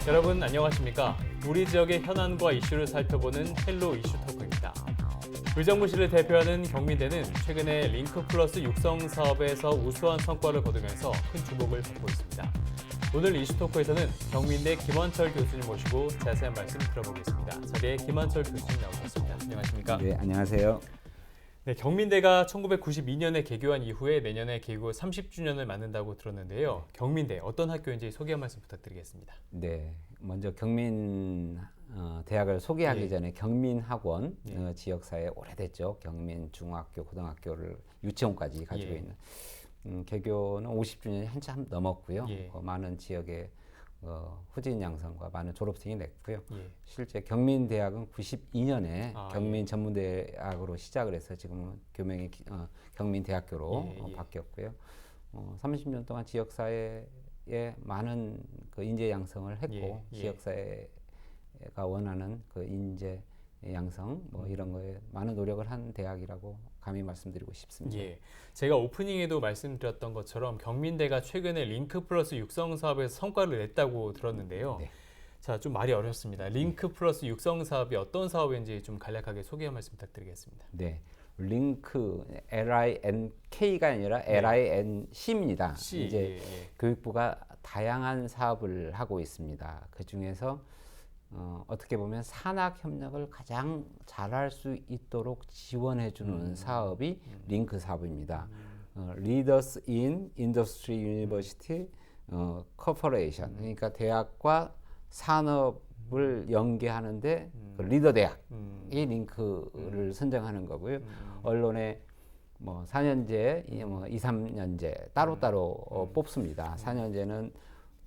여러분 안녕하십니까? 우리 지역의 현안과 이슈를 살펴보는 헬로 이슈 토크입니다. 의정부시를 대표하는 경민대는 최근에 링크 플러스 육성 사업에서 우수한 성과를 거두면서 큰 주목을 받고 있습니다. 오늘 이슈 토크에서는 경민대 김원철 교수님 모시고 자세한 말씀 들어보겠습니다. 자리에 김원철 교수님 나오셨습니다. 안녕하십니까? 네, 안녕하세요. 네, 경민대가 1992년에 개교한 이후에 내년에 개교 30주년을 맞는다고 들었는데요. 경민대 어떤 학교인지 소개 한 말씀 부탁드리겠습니다. 네, 먼저 경민 대학을 소개하기 네. 전에 경민학원 네. 지역사회 오래됐죠. 경민 중학교, 고등학교를 유치원까지 가지고 예. 있는 개교는 50주년이 한참 넘었고요. 예. 많은 지역의 후진 양성과 많은 졸업생이 냈고요. 예. 실제 경민대학은 92년에 아, 경민 전문대학으로 시작을 해서 지금은 교명이 경민대학교로 예. 바뀌었고요. 30년 동안 지역사회에 많은 그 인재 양성을 했고 예. 지역사회가 원하는 그 인재 양성 이런 거에 많은 노력을 한 대학이라고 감히 말씀드리고 싶습니다. 예, 제가 오프닝에도 말씀드렸던 것처럼 경민대가 최근에 링크 플러스 육성 사업에서 성과를 냈다고 들었는데요. 네. 자, 좀 말이 어렵습니다. 링크 플러스 육성 사업이 어떤 사업인지 좀 간략하게 소개 한 말씀 부탁드리겠습니다. 네, 링크 LINK가 아니라 네. LINC입니다. C, 이제 교육부가 다양한 사업을 하고 있습니다. 그 중에서 어떻게 보면 산학 협력을 가장 잘할 수 있도록 지원해주는 사업이 링크 사업입니다. Leaders in Industry University Corporation, 그러니까 대학과 산업을 연계하는데 그 리더 대학이 링크를 선정하는 거고요. 언론에 뭐 4년제, 2, 3년제 따로따로 뽑습니다. 4년제는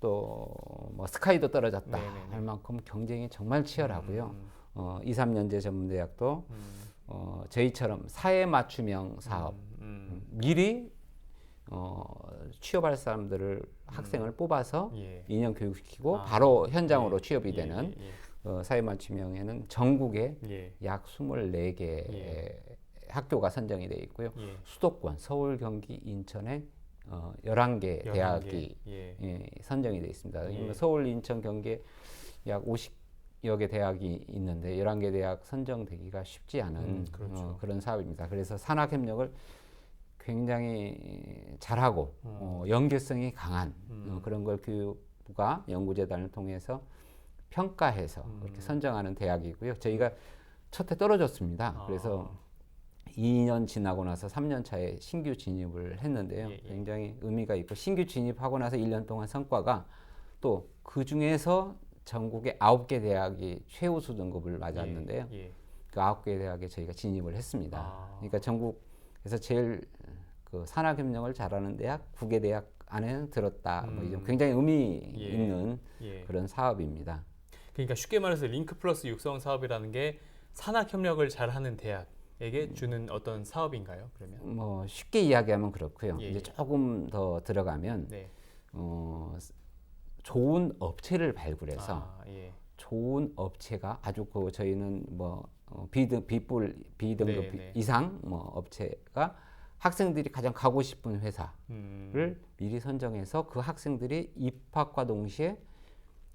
또 뭐 스카이도 떨어졌다 할 만큼 경쟁이 정말 치열하고요. 2, 3년제 전문대학도 저희처럼 사회 맞춤형 사업 미리 취업할 사람들을 학생을 뽑아서 2년 교육시키고 바로 현장으로 취업이 되는 사회 맞춤형에는 전국에 약 24개 학교가 선정이 되어 있고요. 수도권 서울, 경기, 인천에 11개 대학이 선정이 되어 있습니다. 서울, 인천, 경기에 약 50여 개 대학이 있는데 11개 대학 선정되기가 쉽지 않은 그렇죠. 그런 사업입니다. 그래서 산학협력을 굉장히 잘하고 연계성이 강한 그런 걸 교육부가 연구재단을 통해서 평가해서 그렇게 선정하는 대학이고요. 저희가 첫 해 떨어졌습니다. 그래서 2년 지나고 나서 3년 차에 신규 진입을 했는데요. 굉장히 의미가 있고 신규 진입하고 나서 1년 동안 성과가 또 그 중에서 전국에 9개 대학이 최우수 등급을 맞았는데요. 그 9개 대학에 저희가 진입을 했습니다. 그러니까 전국에서 제일 그 산학협력을 잘하는 대학 9개 대학 안에는 들었다. 굉장히 의미 있는 그런 사업입니다. 그러니까 쉽게 말해서 링크 플러스 육성 사업이라는 게 산학협력을 잘하는 대학에게 주는 어떤 사업인가요? 그러면 뭐 쉽게 이야기하면 그렇고요. 이제 조금 더 들어가면 좋은 업체를 발굴해서 좋은 업체가 아주 저희는 뭐 B등급 이상 업체가 학생들이 가장 가고 싶은 회사를 미리 선정해서 그 학생들이 입학과 동시에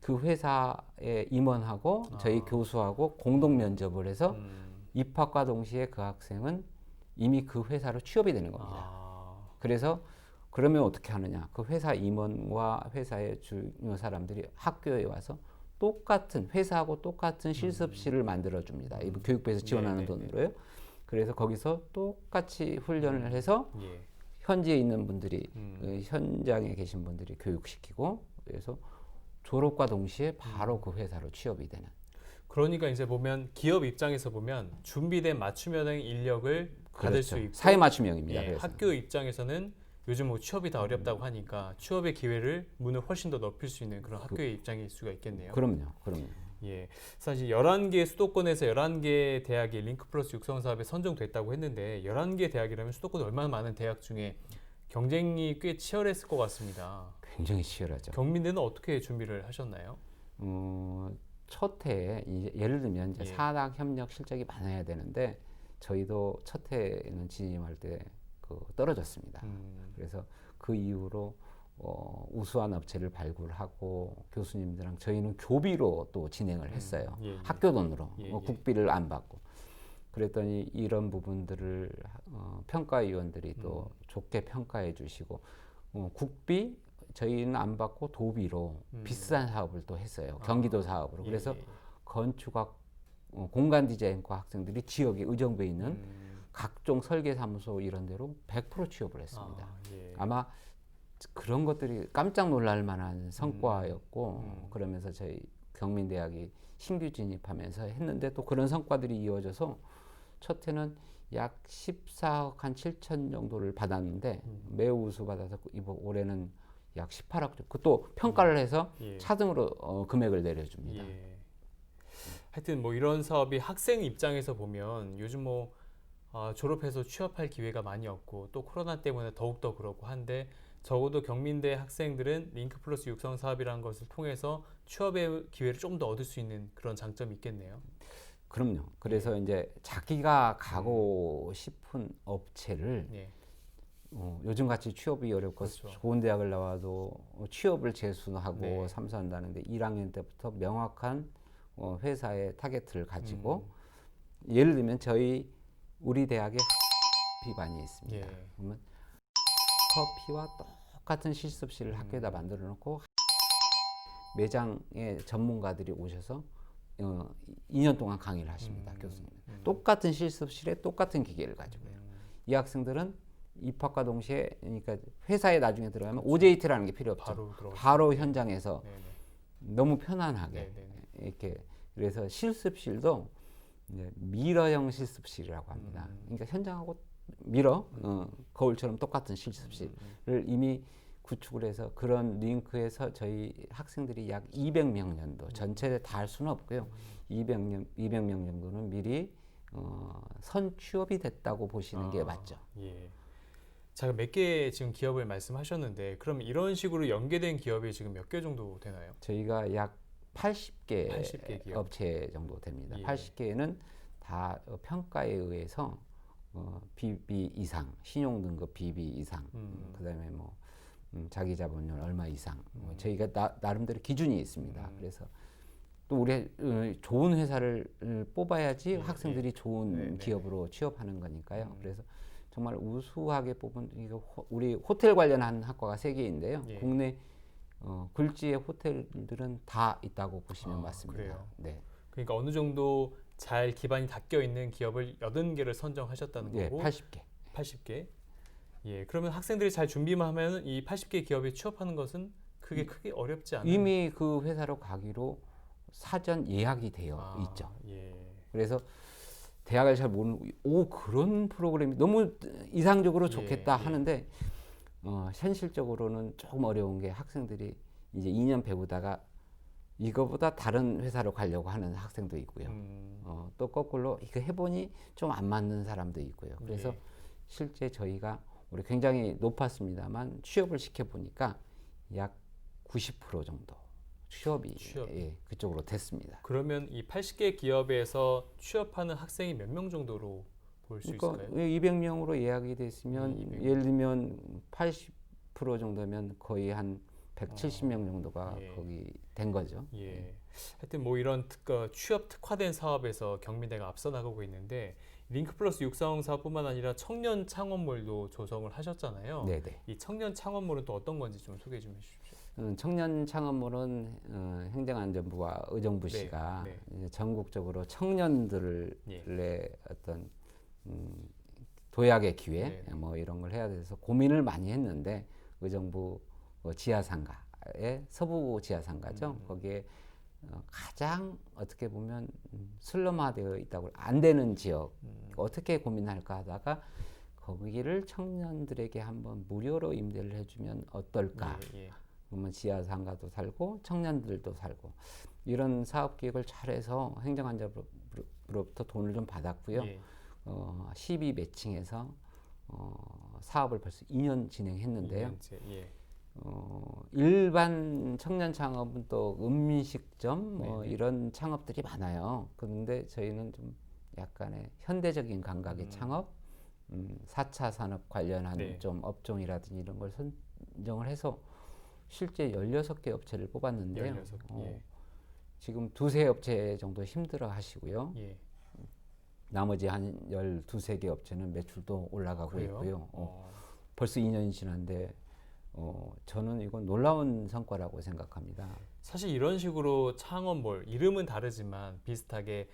그 회사에 임원하고 저희 교수하고 공동 면접을 해서 입학과 동시에 그 학생은 이미 그 회사로 취업이 되는 겁니다. 그래서 그러면 어떻게 하느냐? 그 회사 임원과 회사의 중요 사람들이 학교에 와서 똑같은 회사하고 똑같은 실습실을 만들어 줍니다. 교육부에서 지원하는 돈으로요. 그래서 거기서 똑같이 훈련을 해서 현지에 있는 분들이 현장에 계신 분들이 교육시키고 그래서 졸업과 동시에 바로 그 회사로 취업이 되는. 그러니까 이제 보면 기업 입장에서 보면 준비된 맞춤형 인력을 받을 수 있고 사회 맞춤형입니다. 그래서. 학교 입장에서는 요즘 뭐 취업이 다 어렵다고 하니까 취업의 기회를 문을 훨씬 더 넓힐 수 있는 그런 학교의 입장일 수가 있겠네요. 그럼요. 사실 11개 수도권에서 11개 대학이 링크 플러스 육성 사업에 선정됐다고 했는데 11개 대학이라면 수도권 얼마나 많은 대학 중에 경쟁이 꽤 치열했을 것 같습니다. 굉장히 치열하죠. 경민대는 어떻게 준비를 하셨나요? 첫 해에 예를 들면 이제 산학 협력 실적이 많아야 되는데 저희도 첫 해에는 진입할 때 떨어졌습니다. 그래서 그 이후로 우수한 업체를 발굴하고 교수님들랑 저희는 교비로 또 진행을 했어요. 학교 돈으로 국비를 안 받고. 그랬더니 이런 부분들을 평가위원들이 또 좋게 평가해 주시고 국비 저희는 안 받고 도비로 비슷한 사업을 또 했어요. 경기도 사업으로. 그래서 건축학 공간 디자인과 학생들이 지역에 의정부에 있는 각종 설계사무소 이런 데로 100% 취업을 했습니다. 아마 그런 것들이 깜짝 놀랄 만한 성과였고 그러면서 저희 경민대학이 신규 진입하면서 했는데 또 그런 성과들이 이어져서 첫 해는 약 14억 한 7천 정도를 받았는데 매우 우수 받아서 이번 올해는 약 18억 정도. 또 평가를 해서 차등으로 금액을 내려줍니다. 하여튼 뭐 이런 사업이 학생 입장에서 보면 요즘 뭐 졸업해서 취업할 기회가 많이 없고 또 코로나 때문에 더욱더 그렇고 한데 적어도 경민대 학생들은 링크플러스 육성 사업이라는 것을 통해서 취업의 기회를 좀 더 얻을 수 있는 그런 장점이 있겠네요. 그럼요. 그래서 이제 자기가 가고 싶은 업체를 요즘같이 취업이 어렵고 그렇죠. 좋은 대학을 나와도 취업을 재수하고 삼수한다는데 1학년 때부터 명확한 회사의 타겟을 가지고 예를 들면 우리 대학에 커피반이 있습니다. 그러면 커피와 똑같은 실습실을 학교에다 만들어 놓고 매장의 전문가들이 오셔서 2년 동안 강의를 하십니다. 교수님. 똑같은 실습실에 똑같은 기계를 가지고요. 이 학생들은 입학과 동시에 그러니까 회사에 나중에 들어가면 그렇죠. OJT라는 게 필요 없죠. 바로 현장에서 너무 편안하게 이렇게 그래서 실습실도 이제 미러형 실습실이라고 합니다. 그러니까 현장하고 미러 거울처럼 똑같은 실습실을 이미 구축을 해서 그런 링크에서 저희 학생들이 약 200명 정도 전체에 다 할 수는 없고요. 200명 정도는 미리 선취업이 됐다고 보시는 게 맞죠. 자, 몇 개 지금 기업을 말씀하셨는데 그럼 이런 식으로 연계된 기업이 지금 몇 개 정도 되나요? 저희가 약 80개 기업. 업체 정도 됩니다. 80개는 다 평가에 의해서 BB 이상, 신용등급 BB 이상, 그다음에 뭐 자기 자본율 얼마 이상, 저희가 나름대로 기준이 있습니다. 그래서 또 우리 좋은 회사를 뽑아야지 학생들이 좋은 기업으로 취업하는 거니까요. 그래서 정말 우수하게 뽑은 우리 호텔 관련한 학과가 3개인데요. 국내 글지의 호텔들은 다 있다고 보시면 맞습니다. 그래요? 네. 그러니까 어느 정도 잘 기반이 닦여 있는 기업을 80개를 선정하셨다는 거고. 80개. 80개. 그러면 학생들이 잘 준비만 하면 이 80개 기업에 취업하는 것은 크게 어렵지 않아요. 이미 그 회사로 가기로 사전 예약이 되어 있죠. 그래서 대학을 잘 모르는 그런 프로그램이 너무 이상적으로 좋겠다 하는데 현실적으로는 조금 어려운 게 학생들이 이제 2년 배우다가 이거보다 다른 회사로 가려고 하는 학생도 있고요. 또 거꾸로 이거 해보니 좀 안 맞는 사람도 있고요. 그래서 실제 저희가 우리 굉장히 높았습니다만 취업을 시켜보니까 약 90% 정도 취업이 그쪽으로 됐습니다. 그러면 이 80개 기업에서 취업하는 학생이 몇 명 정도로 볼 수 있을까요? 200명으로 예약이 됐으면 200명. 예를 들면 80% 정도면 거의 한 170명 정도가 거기 된 거죠. 하여튼 뭐 이런 취업 특화된 사업에서 경민대가 앞서 나가고 있는데 링크플러스 육성 사업뿐만 아니라 청년 창업몰도 조성을 하셨잖아요. 네네. 이 청년 창업몰은 또 어떤 건지 좀 소개 좀 해주십시오. 청년 창업몰은 행정안전부와 의정부시가 이제 전국적으로 청년들의 어떤 도약의 기회 뭐 이런 걸 해야 돼서 고민을 많이 했는데 의정부 지하상가의 서부 지하상가죠. 거기에 가장 어떻게 보면 슬럼화되어 있다고 안 되는 지역 어떻게 고민할까 하다가 거기를 청년들에게 한번 무료로 임대를 해주면 어떨까. 그러면 지하상가도 살고 청년들도 살고 이런 사업 기획을 잘해서 행정안전부로부터 돈을 좀 받았고요. 12 매칭해서 사업을 벌써 2년 진행했는데요. 2년째, 일반 청년 창업은 또 음식점 뭐 이런 창업들이 많아요. 그런데 저희는 좀 약간의 현대적인 감각의 창업, 4차 산업 관련한 좀 업종이라든지 이런 걸 선정을 해서 실제 16개 업체를 뽑았는데요. 16개. 예. 지금 2-3 업체 정도 힘들어 하시고요. 예. 나머지 한 12-13개 업체는 매출도 올라가고 그래요? 있고요. 벌써 2년이 지났는데 저는 이건 놀라운 성과라고 생각합니다. 사실 이런 식으로 창업몰, 이름은 다르지만 비슷하게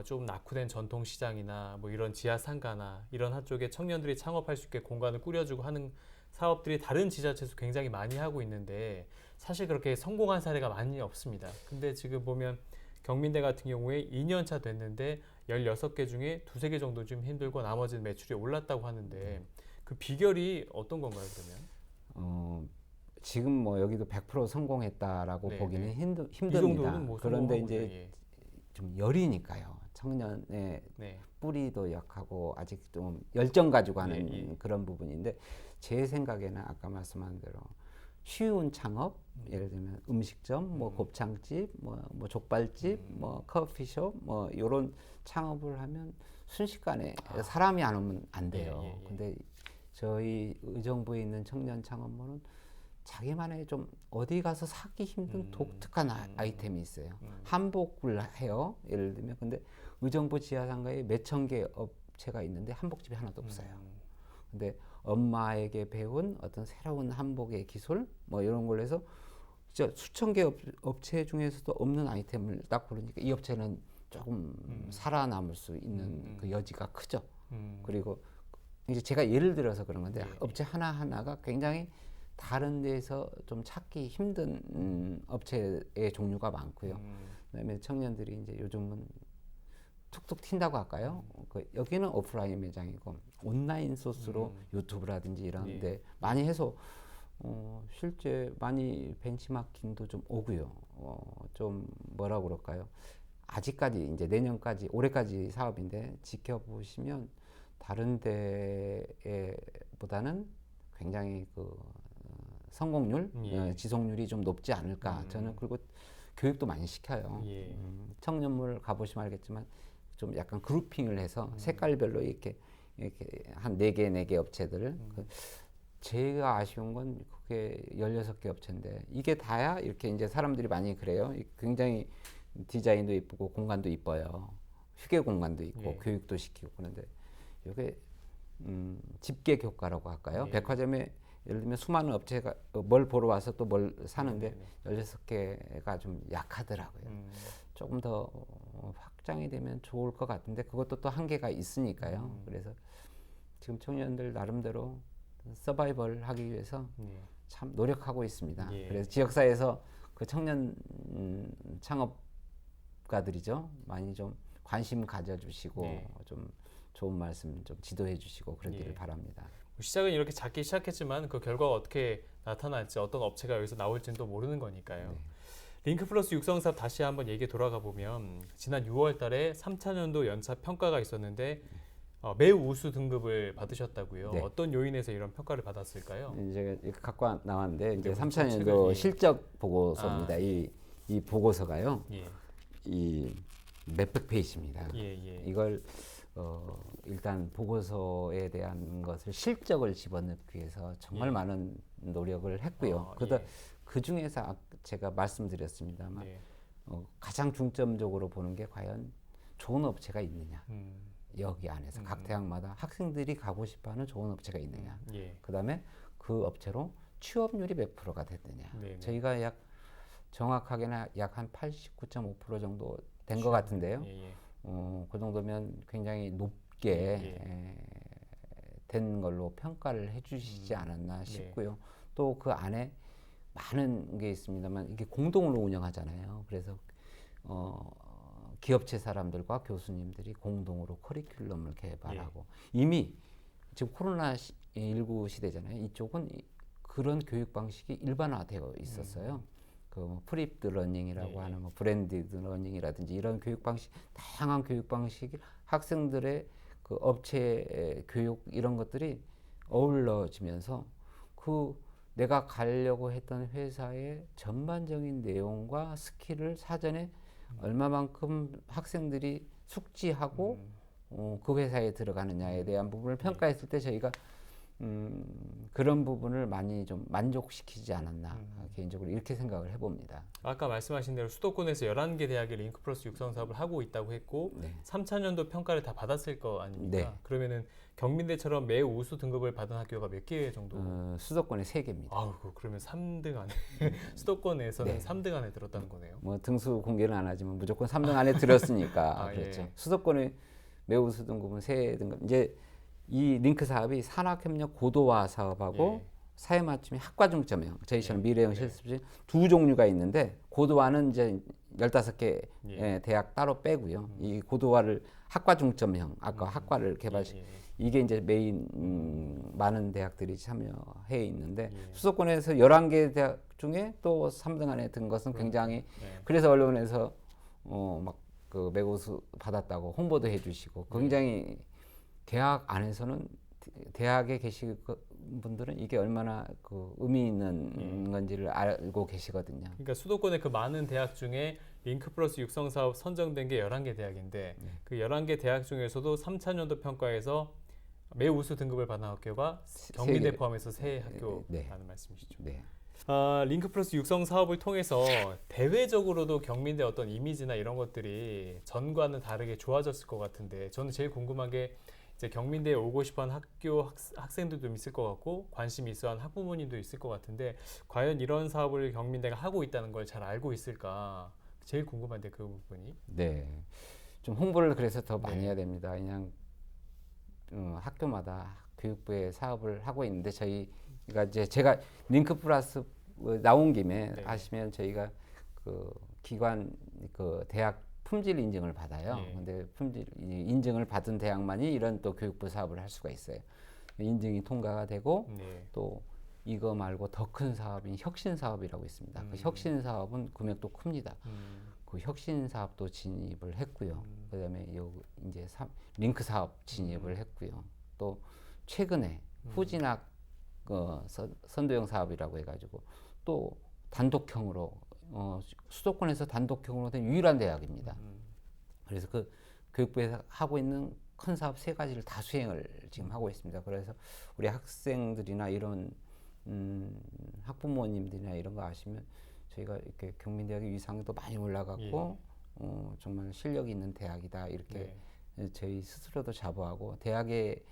좀 낙후된 전통시장이나 뭐 이런 지하상가나 이런 한쪽에 청년들이 창업할 수 있게 공간을 꾸려주고 하는 사업들이 다른 지자체에서 굉장히 많이 하고 있는데 사실 그렇게 성공한 사례가 많이 없습니다. 근데 지금 보면 경민대 같은 경우에 2년 차 됐는데 16개 중에 2-3개 정도 좀 힘들고 나머지는 매출이 올랐다고 하는데 그 비결이 어떤 건가요, 그러면? 지금 뭐 여기도 100% 성공했다라고 네, 보기는 네. 힘듭니다. 이 정도는 뭐 그런데 성공하고 이제 있네, 좀 열이니까요. 청년의 네. 뿌리도 약하고 아직 좀 열정 가지고 하는 예, 예. 그런 부분인데 제 생각에는 아까 말씀한 대로 쉬운 창업, 예를 들면 음식점, 뭐 곱창집, 뭐 족발집, 뭐 커피숍, 뭐 이런 창업을 하면 순식간에 사람이 안 오면 안 돼요. 예, 예, 예. 근데 저희 의정부에 있는 청년 창업몰은 자기만의 좀 어디 가서 사기 힘든 독특한 아이템이 있어요. 한복을 해요. 예를 들면 근데 의정부 지하상가에 몇천 개 업체가 있는데 한복집이 하나도 없어요. 근데 엄마에게 배운 어떤 새로운 한복의 기술 뭐 이런 걸로 해서 진짜 수천 개 업체 중에서도 없는 아이템을 딱 고르니까 이 업체는 조금 살아남을 수 있는 그 여지가 크죠. 그리고 이제 제가 예를 들어서 그런 건데 업체 하나하나가 굉장히 다른 데서 좀 찾기 힘든 업체의 종류가 많고요. 그다음에 청년들이 이제 요즘은 툭툭 튄다고 할까요? 여기는 오프라인 매장이고 온라인 소스로 유튜브라든지 이런 데 많이 해서 실제 많이 벤치마킹도 좀 오고요. 좀 뭐라 그럴까요? 아직까지 이제 내년까지 올해까지 사업인데 지켜보시면 다른 데보다는 굉장히 그 성공률, 지속률이 좀 높지 않을까. 저는 그리고 교육도 많이 시켜요. 청년몰 가보시면 알겠지만 좀 약간 그룹핑을 해서 색깔별로 이렇게 한 4개, 4개 업체들. 제가 아쉬운 건 그게 16개 업체인데 이게 다야? 이렇게 이제 사람들이 많이 그래요. 굉장히 디자인도 이쁘고 공간도 이뻐요. 휴게 공간도 있고 교육도 시키고 그런데 이게 집객 효과라고 할까요? 백화점에 예를 들면 수많은 업체가 뭘 보러 와서 또 뭘 사는데 16개가 좀 약하더라고요. 조금 더 확장이 되면 좋을 것 같은데 그것도 또 한계가 있으니까요. 그래서 지금 청년들 나름대로 서바이벌 하기 위해서 참 노력하고 있습니다. 그래서 지역사회에서 그 청년 창업가들이죠. 많이 좀 관심 가져주시고 좀 좋은 말씀 좀 지도해 주시고 그러기를 바랍니다. 시작은 이렇게 작게 시작했지만 그 결과가 어떻게 나타날지 어떤 업체가 여기서 나올지는 또 모르는 거니까요. 링크플러스 육성사업 다시 한번 얘기 돌아가 보면 지난 6월 달에 3차년도 연차 평가가 있었는데 매우 우수 등급을 받으셨다고요. 어떤 요인에서 이런 평가를 받았을까요? 이제 갖고 나왔는데 이제 3차년도 실적 보고서입니다. 이 보고서가요. 이 몇백 페이지입니다. 이걸 일단 보고서에 대한 것을 실적을 집어넣기 위해서 정말 많은 노력을 했고요. 그 중에서 제가 말씀드렸습니다만 가장 중점적으로 보는 게 과연 좋은 업체가 있느냐. 여기 안에서 각 대학마다 학생들이 가고 싶어하는 좋은 업체가 있느냐. 그다음에 그 업체로 취업률이 몇 프로가 됐느냐. 저희가 정확하게는 약 한 89.5% 정도 된 것 같은데요. 그 정도면 굉장히 높게 된 걸로 평가를 해주시지 않았나 싶고요. 또 그 안에 많은 게 있습니다만 이게 공동으로 운영하잖아요. 그래서 기업체 사람들과 교수님들이 공동으로 커리큘럼을 개발하고 이미 지금 코로나19 시대잖아요. 이쪽은 그런 교육 방식이 일반화되어 있었어요. 그 프립드 러닝이라고 하는 뭐 브랜디드 러닝이라든지 이런 교육 방식, 다양한 교육 방식이 학생들의 그 업체 교육 이런 것들이 어우러지면서 그 내가 가려고 했던 회사의 전반적인 내용과 스킬을 사전에 얼마만큼 학생들이 숙지하고 그 회사에 들어가느냐에 대한 부분을 평가했을 때 저희가 그런 부분을 많이 좀 만족시키지 않았나 개인적으로 이렇게 생각을 해봅니다. 아까 말씀하신 대로 수도권에서 11개 대학이 링크 플러스 육성 사업을 하고 있다고 했고 3차년도 평가를 다 받았을 거 아닙니까? 그러면은 경민대처럼 매우 우수 등급을 받은 학교가 몇 개 정도? 수도권에 3개입니다. 아우, 그러면 3등 안에 수도권에서는 3등 안에 들었다는 거네요. 뭐 등수 공개는 안 하지만 무조건 3등 안에 들었으니까 그렇죠. 예. 수도권에 매우 우수 등급은 3등급. 이제 이 링크 사업이 산학협력 고도화 사업하고 사회 맞춤이 학과 중점형, 저희처럼 미래형 실습실 두 종류가 있는데 고도화는 이제 15개 대학 따로 빼고요. 이 고도화를 학과 중점형, 아까 학과를 개발시 이게 이제 메인 많은 대학들이 참여해 있는데 수도권에서 11개 대학 중에 또 3등 안에 든 것은 굉장히 그래서 언론에서 막 그 매고수 받았다고 홍보도 해주시고 굉장히 대학 안에서는 대학에 계신 분들은 이게 얼마나 그 의미 있는 건지를 알고 계시거든요. 그러니까 수도권의 그 많은 대학 중에 링크 플러스 육성 사업 선정된 게 11개 대학인데 그 11개 대학 중에서도 3차년도 평가에서 매우 우수 등급을 받은 학교가 경민대 포함해서 3학교라는 말씀이시죠. 네. 링크 플러스 육성 사업을 통해서 대외적으로도 경민대 어떤 이미지나 이런 것들이 전과는 다르게 좋아졌을 것 같은데 저는 제일 궁금한 게 이제 경민대에 오고 싶어하는 학교 학생들도 있을 것 같고 관심이 있어하는 학부모님도 있을 것 같은데 과연 이런 사업을 경민대가 하고 있다는 걸 잘 알고 있을까 제일 궁금한데 그 부분이. 네, 좀 홍보를 그래서 더 많이 해야 됩니다. 그냥 학교마다 교육부에 사업을 하고 있는데 저희가 이제 제가 링크 플러스 나온 김에 아시면 저희가 그 기관 그 대학 품질 인증을 받아요. 근데 품질 인증을 받은 대학만이 이런 또 교육부 사업을 할 수가 있어요. 인증이 통과가 되고 또 이거 말고 더 큰 사업인 혁신 사업이라고 있습니다. 그 혁신 사업은 금액도 큽니다. 그 혁신 사업도 진입을 했고요. 그다음에 요 이제 링크 사업 진입을 했고요. 또 최근에 후진학 선도형 사업이라고 해가지고 또 단독형으로 수도권에서 단독형으로 된 유일한 대학입니다. 그래서 그 교육부에서 하고 있는 큰 사업 3가지를 다 수행을 지금 하고 있습니다. 그래서 우리 학생들이나 이런 학부모님들이나 이런 거 아시면 저희가 이렇게 경민대학의 위상도 많이 올라갔고 정말 실력이 있는 대학이다 이렇게 저희 스스로도 자부하고 대학에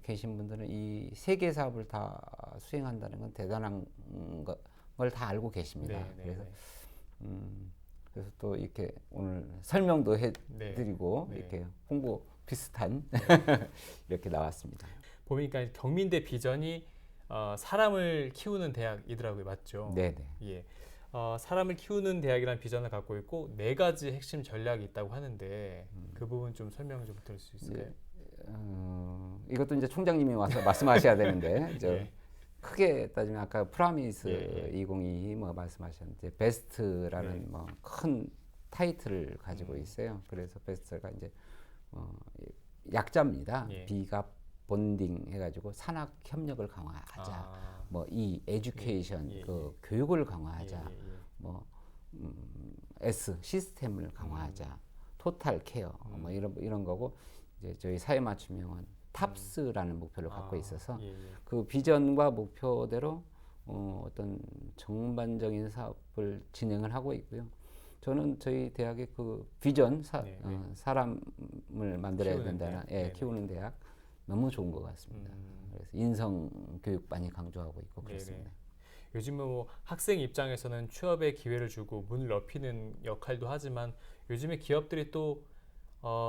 계신 분들은 이 3개 사업을 다 수행한다는 건 대단한 걸 다 알고 계십니다. 그래서 또 이렇게 오늘 설명도 해드리고 이렇게 홍보 비슷한 이렇게 나왔습니다. 보니까 경민대 비전이 사람을 키우는 대학이더라고요, 맞죠? 네네. 예. 사람을 키우는 대학이라는 비전을 갖고 있고 4가지 핵심 전략이 있다고 하는데 그 부분 좀 설명 좀 들을 수 있을까요? 이것도 이제 총장님이 와서 말씀하셔야 되는데 크게 따지면 아까 프라미스 2022 뭐 말씀하셨는데 베스트라는 뭐 큰 타이틀을 가지고 있어요. 그래서 베스트가 이제 약자입니다. B가 본딩 해가지고 산학 협력을 강화하자. 뭐 에듀케이션 그 교육을 강화하자. 뭐 S 시스템을 강화하자. 토탈 케어 뭐 이런 거고 이제 저희 사회 맞춤형은 탑스라는 목표를 갖고 있어서 그 비전과 목표대로 어떤 전반적인 사업을 진행을 하고 있고요. 저는 저희 대학의 그 비전 사람을 만들어야 된다는 키우는 대학 너무 좋은 것 같습니다. 그래서 인성 교육 많이 강조하고 있고 그렇습니다. 요즘은 뭐 학생 입장에서는 취업의 기회를 주고 문을 넓히는 역할도 하지만 요즘에 기업들이 또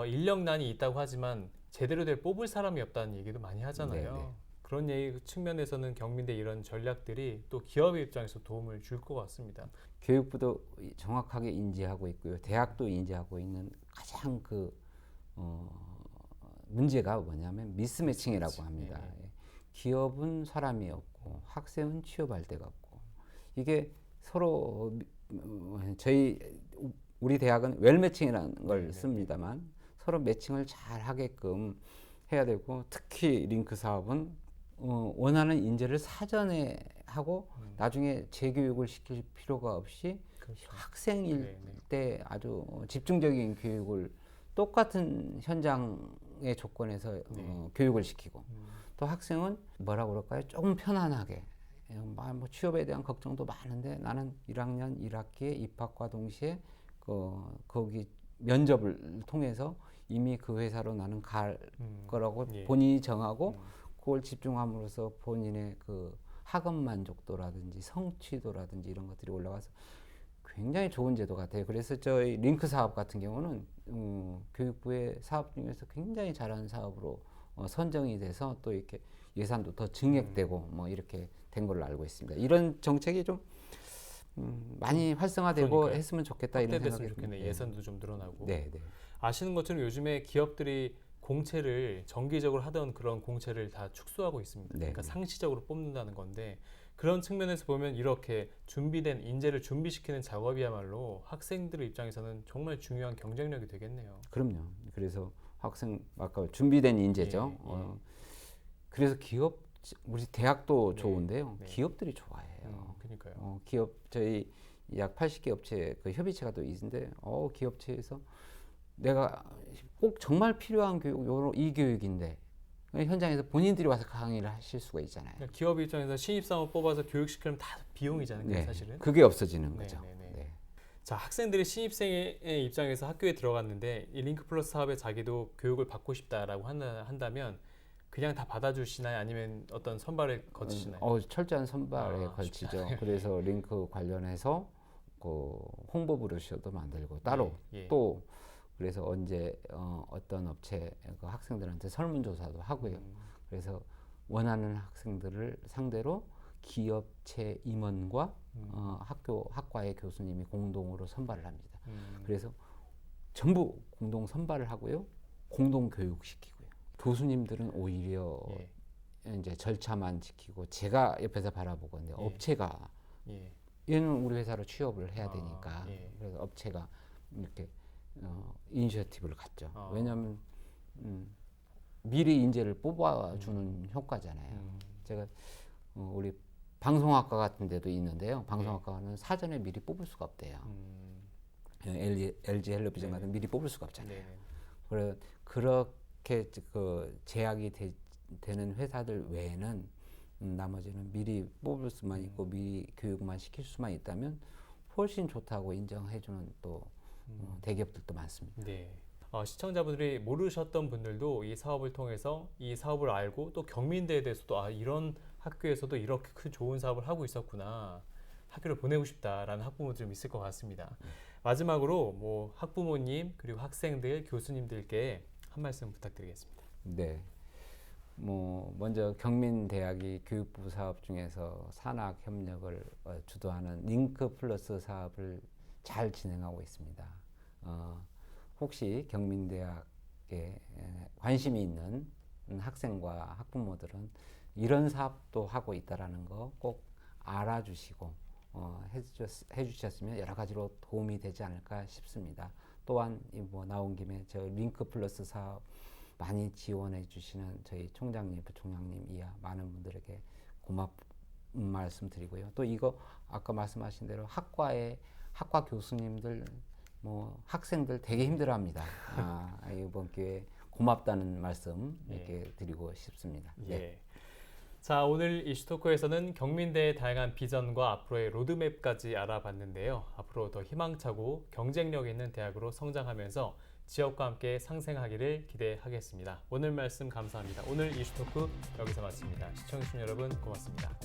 인력난이 있다고 하지만 제대로 될 뽑을 사람이 없다는 얘기도 많이 하잖아요. 그런 얘기 측면에서는 경민대 이런 전략들이 또 기업의 입장에서 도움을 줄 것 같습니다. 교육부도 정확하게 인지하고 있고요. 대학도 인지하고 있는 가장 그 문제가 뭐냐면 미스매칭이라고 합니다. 기업은 사람이 없고 학생은 취업할 데가 없고 이게 서로 우리 대학은 웰매칭이라는 걸 씁니다만 서로 매칭을 잘 하게끔 해야 되고 특히 링크 사업은 원하는 인재를 사전에 하고 나중에 재교육을 시킬 필요가 없이 학생일 때 아주 집중적인 교육을 똑같은 현장을 이상의 조건에서 교육을 시키고 또 학생은 뭐라고 그럴까요? 조금 편안하게 뭐 취업에 대한 걱정도 많은데 나는 1학년 1학기에 입학과 동시에 거기 면접을 통해서 이미 그 회사로 나는 갈 거라고 본인이 정하고 그걸 집중함으로써 본인의 그 학업 만족도라든지 성취도라든지 이런 것들이 올라가서 굉장히 좋은 제도 같아요. 그래서 저희 링크 사업 같은 경우는 교육부의 사업 중에서 굉장히 잘하는 사업으로 선정이 돼서 또 이렇게 예산도 더 증액되고 뭐 이렇게 된 걸로 알고 있습니다. 이런 정책이 좀 많이 활성화되고 그러니까요. 했으면 좋겠다 이런 생각이 좋겠네. 예산도 좀 늘어나고. 네. 아시는 것처럼 요즘에 기업들이 공채를 정기적으로 하던 그런 공채를 다 축소하고 있습니다. 그러니까 상시적으로 뽑는다는 건데 그런 측면에서 보면 이렇게 준비된 인재를 준비시키는 작업이야말로 학생들 입장에서는 정말 중요한 경쟁력이 되겠네요. 그럼요. 그래서 학생 아까 준비된 인재죠. 그래서 기업 우리 대학도 좋은데요. 기업들이 좋아해요. 그러니까요. 기업 저희 약 80개 업체 그 협의체가 또 있는데 기업체에서 내가 꼭 정말 필요한 교육 이 교육인데 현장에서 본인들이 와서 강의를 하실 수가 있잖아요. 그러니까 기업 입장에서 신입사원 뽑아서 교육시키면 다 비용이잖아요. 사실은. 그게 없어지는 거죠. 자, 학생들이 신입생의 입장에서 학교에 들어갔는데 이 링크 플러스 사업에 자기도 교육을 받고 싶다라고 한다면 그냥 다 받아주시나요? 아니면 어떤 선발을 거치시나요? 철저한 선발에 걸치죠. 그래서 링크 관련해서 그 홍보 브로셔도 만들고 따로 또 그래서 언제 어떤 업체 그 학생들한테 설문조사도 하고요. 그래서 원하는 학생들을 상대로 기업체 임원과 학과의 교수님이 공동으로 선발을 합니다. 그래서 전부 공동 선발을 하고요. 공동 교육시키고요. 교수님들은 오히려 이제 절차만 지키고 제가 옆에서 바라보고 있는데 업체가 얘는 우리 회사로 취업을 해야 되니까 그래서 업체가 이렇게 이니셔티브를 갖죠. 왜냐하면 미리 인재를 뽑아주는 효과잖아요. 제가 우리 방송학과 같은 데도 있는데요. 방송학과는 사전에 미리 뽑을 수가 없대요. LG 헬로비전 같은 미리 뽑을 수가 없잖아요. 그래서 그렇게 그 제약이 되는 회사들 외에는 나머지는 미리 뽑을 수만 있고 미리 교육만 시킬 수만 있다면 훨씬 좋다고 인정해주는 또 대기업들도 많습니다. 시청자분들이 모르셨던 분들도 이 사업을 통해서 이 사업을 알고 또 경민대에 대해서도 이런 학교에서도 이렇게 큰 좋은 사업을 하고 있었구나. 학교를 보내고 싶다라는 학부모들이 좀 있을 것 같습니다. 마지막으로 뭐 학부모님 그리고 학생들, 교수님들께 한 말씀 부탁드리겠습니다. 네. 뭐 먼저 경민대학이 교육부 사업 중에서 산학 협력을 주도하는 링크 플러스 사업을 잘 진행하고 있습니다. 혹시 경민대학에 관심이 있는 학생과 학부모들은 이런 사업도 하고 있다라는 거 꼭 알아주시고 해주셨으면 여러 가지로 도움이 되지 않을까 싶습니다. 또한 뭐 나온 김에 저 링크 플러스 사업 많이 지원해 주시는 저희 총장님, 부총장님 이하 많은 분들에게 고맙은 말씀 드리고요. 또 이거 아까 말씀하신 대로 학과 교수님들 뭐 학생들 되게 힘들어합니다. 이번 기회에 고맙다는 말씀 이렇게 드리고 싶습니다. 자, 오늘 이슈토크에서는 경민대의 다양한 비전과 앞으로의 로드맵까지 알아봤는데요. 앞으로 더 희망차고 경쟁력 있는 대학으로 성장하면서 지역과 함께 상생하기를 기대하겠습니다. 오늘 말씀 감사합니다. 오늘 이슈토크 여기서 마칩니다. 시청해주신 여러분 고맙습니다.